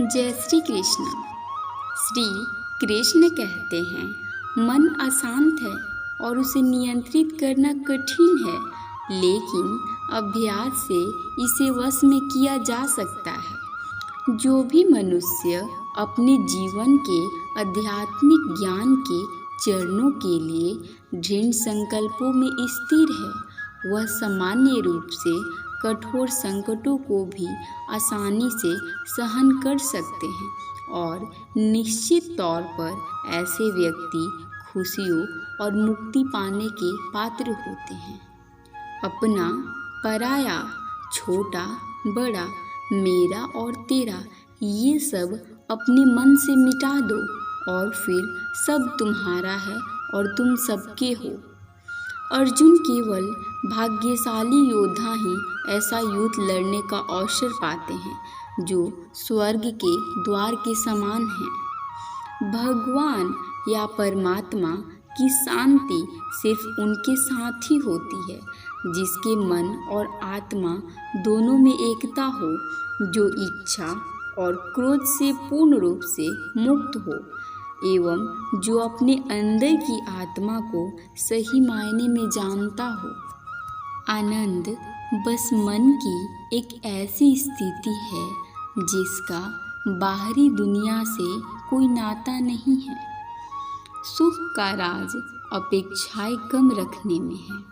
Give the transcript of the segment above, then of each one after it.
जय श्री कृष्ण। श्री कृष्ण कहते हैं, मन अशांत है और उसे नियंत्रित करना कठिन है, लेकिन अभ्यास से इसे वश में किया जा सकता है। जो भी मनुष्य अपने जीवन के आध्यात्मिक ज्ञान के चरणों के लिए दृढ़ संकल्पों में स्थिर है, वह सामान्य रूप से कठोर संकटों को भी आसानी से सहन कर सकते हैं और निश्चित तौर पर ऐसे व्यक्ति खुशियों और मुक्ति पाने के पात्र होते हैं। अपना, पराया, छोटा, बड़ा, मेरा और तेरा, ये सब अपने मन से मिटा दो और फिर सब तुम्हारा है और तुम सबके हो। अर्जुन केवल भाग्यशाली योद्धा ही ऐसा युद्ध लड़ने का अवसर पाते हैं जो स्वर्ग के द्वार के समान है। भगवान या परमात्मा की शांति सिर्फ उनके साथ ही होती है जिसके मन और आत्मा दोनों में एकता हो, जो इच्छा और क्रोध से पूर्ण रूप से मुक्त हो एवं जो अपने अंदर की आत्मा को सही मायने में जानता हो। आनंद बस मन की एक ऐसी स्थिति है जिसका बाहरी दुनिया से कोई नाता नहीं है। सुख का राज अपेक्षाएं कम रखने में है।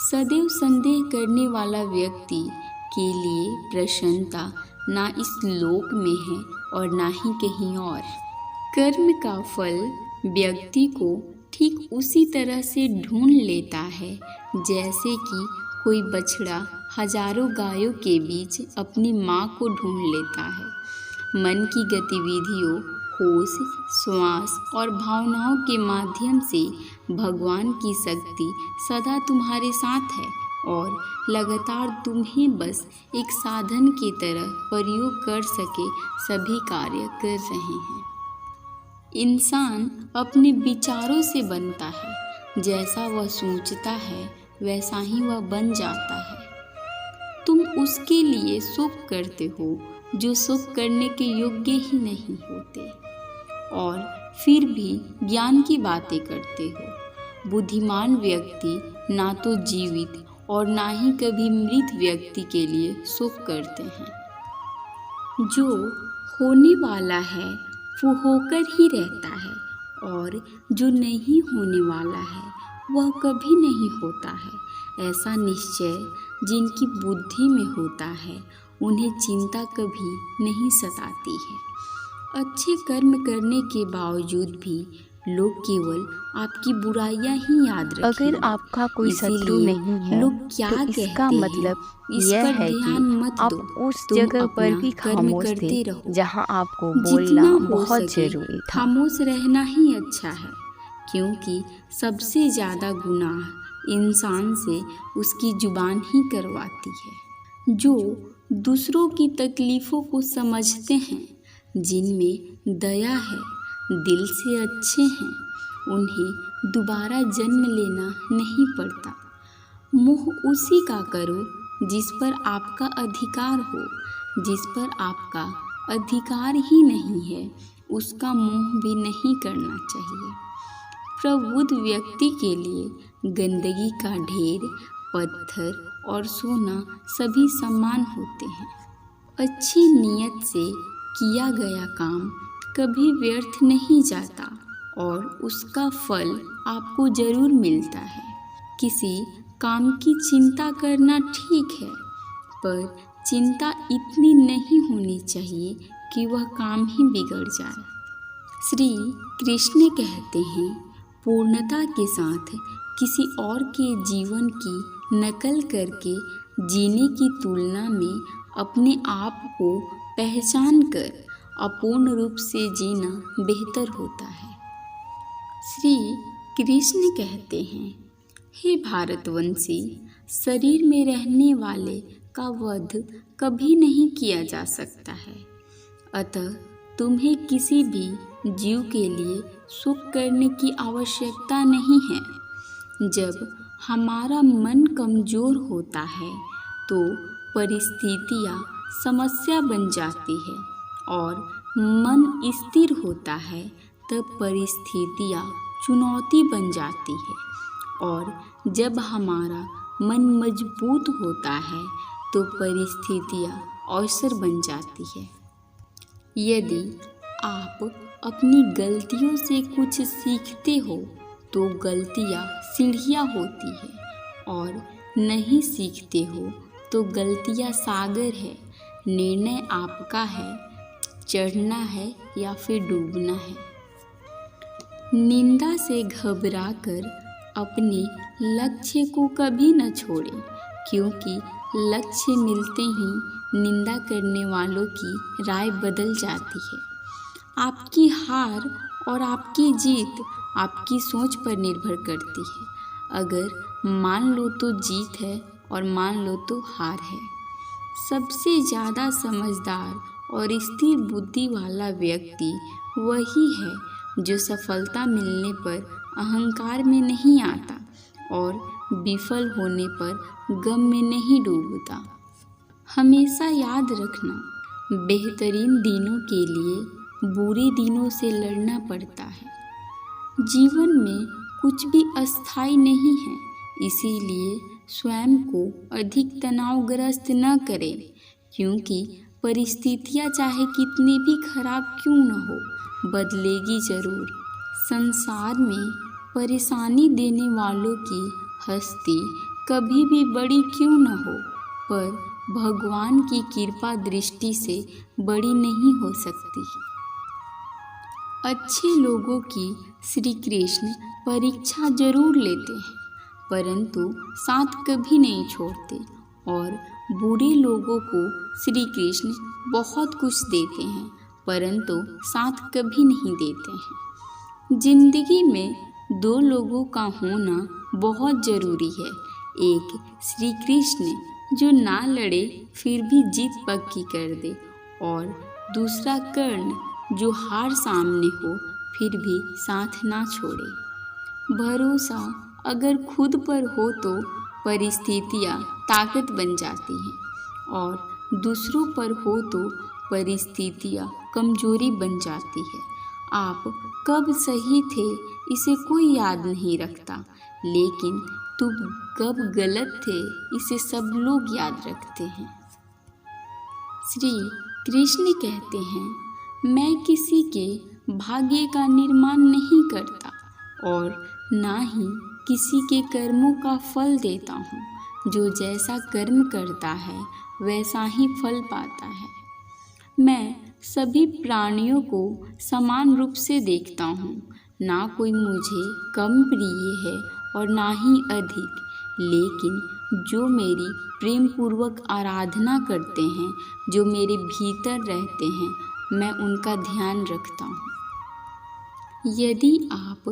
सदैव संदेह करने वाला व्यक्ति के लिए प्रसन्नता ना इस लोक में है और ना ही कहीं और। कर्म का फल व्यक्ति को ठीक उसी तरह से ढूंढ लेता है जैसे कि कोई बछड़ा हजारों गायों के बीच अपनी माँ को ढूंढ लेता है। मन की गतिविधियों, होश, श्वास और भावनाओं के माध्यम से भगवान की शक्ति सदा तुम्हारे साथ है और लगातार तुम्हें बस एक साधन की तरह प्रयोग कर सके सभी कार्य कर रहे हैं। इंसान अपने विचारों से बनता है, जैसा वह सोचता है वैसा ही वह बन जाता है। तुम उसके लिए शुभ करते हो जो शुभ करने के योग्य ही नहीं होते और फिर भी ज्ञान की बातें करते हो। बुद्धिमान व्यक्ति ना तो जीवित और ना ही कभी मृत व्यक्ति के लिए शुभ करते हैं। जो होने वाला है वो होकर ही रहता है और जो नहीं होने वाला है वह कभी नहीं होता है। ऐसा निश्चय जिनकी बुद्धि में होता है उन्हें चिंता कभी नहीं सताती है। अच्छे कर्म करने के बावजूद भी लोग केवल आपकी बुराइयां ही याद रखेंगे। अगर आपका कोई शत्रु नहीं है लोग क्या तो इसका मतलब यह है कि आप उस जगह पर भी खामोश थे जहां आपको बोलना बहुत जरूरी था। खामोश रहना ही अच्छा है, क्योंकि सबसे ज़्यादा गुनाह इंसान से उसकी जुबान ही करवाती है। जो दूसरों की तकलीफ़ों को समझते हैं, जिनमें दया है, दिल से अच्छे हैं, उन्हें दोबारा जन्म लेना नहीं पड़ता। मोह उसी का करो जिस पर आपका अधिकार हो। जिस पर आपका अधिकार ही नहीं है उसका मोह भी नहीं करना चाहिए। प्रबुद्ध व्यक्ति के लिए गंदगी का ढेर, पत्थर और सोना सभी समान होते हैं। अच्छी नीयत से किया गया काम कभी व्यर्थ नहीं जाता और उसका फल आपको जरूर मिलता है। किसी काम की चिंता करना ठीक है, पर चिंता इतनी नहीं होनी चाहिए कि वह काम ही बिगड़ जाए। श्री कृष्ण कहते हैं, पूर्णता के साथ किसी और के जीवन की नकल करके जीने की तुलना में अपने आप को पहचान कर अपूर्ण रूप से जीना बेहतर होता है। श्री कृष्ण कहते हैं, हे भारतवंशी, शरीर में रहने वाले का वध कभी नहीं किया जा सकता है, अतः तुम्हें किसी भी जीव के लिए सुख करने की आवश्यकता नहीं है। जब हमारा मन कमज़ोर होता है तो परिस्थितियाँ समस्या बन जाती है और मन स्थिर होता है तब परिस्थितियाँ चुनौती बन जाती है, और जब हमारा मन मजबूत होता है तो परिस्थितियाँ अवसर बन जाती है। यदि आप अपनी गलतियों से कुछ सीखते हो तो गलतियाँ सीढ़ियाँ होती है, और नहीं सीखते हो तो गलतियाँ सागर है। निर्णय आपका है, चढ़ना है या फिर डूबना है। निंदा से घबराकर अपने लक्ष्य को कभी न छोड़ें, क्योंकि लक्ष्य मिलते ही निंदा करने वालों की राय बदल जाती है। आपकी हार और आपकी जीत आपकी सोच पर निर्भर करती है। अगर मान लो तो जीत है और मान लो तो हार है। सबसे ज़्यादा समझदार और स्थिर बुद्धि वाला व्यक्ति वही है जो सफलता मिलने पर अहंकार में नहीं आता और विफल होने पर गम में नहीं डूबता। हमेशा याद रखना, बेहतरीन दिनों के लिए बुरे दिनों से लड़ना पड़ता है। जीवन में कुछ भी अस्थायी नहीं है, इसीलिए स्वयं को अधिक तनावग्रस्त न करें, क्योंकि परिस्थितियाँ चाहे कितनी भी खराब क्यों न हो, बदलेगी ज़रूर। संसार में परेशानी देने वालों की हस्ती कभी भी बड़ी क्यों न हो, पर भगवान की कृपा दृष्टि से बड़ी नहीं हो सकती। अच्छे लोगों की श्री कृष्ण परीक्षा जरूर लेते हैं, परंतु साथ कभी नहीं छोड़ते, और बुरे लोगों को श्री कृष्ण बहुत कुछ देते हैं, परंतु साथ कभी नहीं देते हैं। जिंदगी में दो लोगों का होना बहुत ज़रूरी है। एक श्री कृष्ण जो ना लड़े फिर भी जीत पक्की कर दे, और दूसरा कर्ण जो हार सामने हो फिर भी साथ ना छोड़े। भरोसा अगर खुद पर हो तो परिस्थितियाँ ताकत बन जाती हैं, और दूसरों पर हो तो परिस्थितियाँ कमजोरी बन जाती है। आप कब सही थे इसे कोई याद नहीं रखता, लेकिन तुम कब गलत थे इसे सब लोग याद रखते हैं। श्री कृष्ण कहते हैं, मैं किसी के भाग्य का निर्माण नहीं करता और ना ही किसी के कर्मों का फल देता हूँ। जो जैसा कर्म करता है वैसा ही फल पाता है। मैं सभी प्राणियों को समान रूप से देखता हूँ, ना कोई मुझे कम प्रिय है और ना ही अधिक, लेकिन जो मेरी प्रेम पूर्वक आराधना करते हैं, जो मेरे भीतर रहते हैं, मैं उनका ध्यान रखता हूँ। यदि आप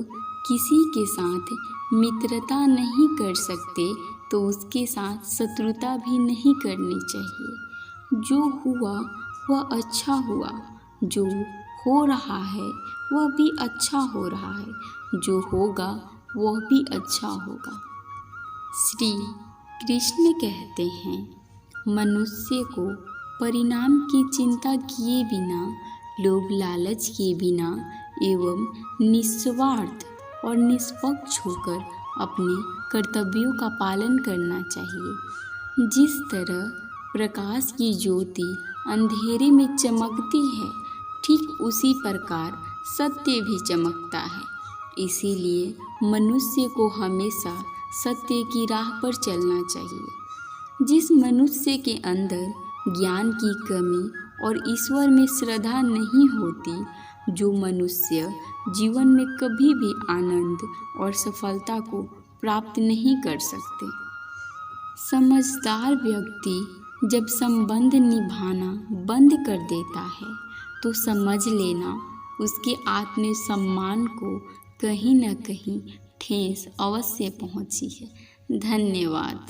किसी के साथ मित्रता नहीं कर सकते तो उसके साथ शत्रुता भी नहीं करनी चाहिए। जो हुआ वह अच्छा हुआ, जो हो रहा है वह भी अच्छा हो रहा है, जो होगा वह भी अच्छा होगा। श्री कृष्ण कहते हैं, मनुष्य को परिणाम की चिंता किए बिना, लोभ लालच के बिना एवं निस्वार्थ और निष्पक्ष होकर अपने कर्तव्यों का पालन करना चाहिए। जिस तरह प्रकाश की ज्योति अंधेरे में चमकती है, ठीक उसी प्रकार सत्य भी चमकता है। इसीलिए मनुष्य को हमेशा सत्य की राह पर चलना चाहिए। जिस मनुष्य के अंदर ज्ञान की कमी और ईश्वर में श्रद्धा नहीं होती, जो मनुष्य जीवन में कभी भी आनंद और सफलता को प्राप्त नहीं कर सकते। समझदार व्यक्ति जब संबंध निभाना बंद कर देता है तो समझ लेना उसके आत्मसम्मान को कहीं न कहीं ठेस अवश्य पहुंची है। धन्यवाद।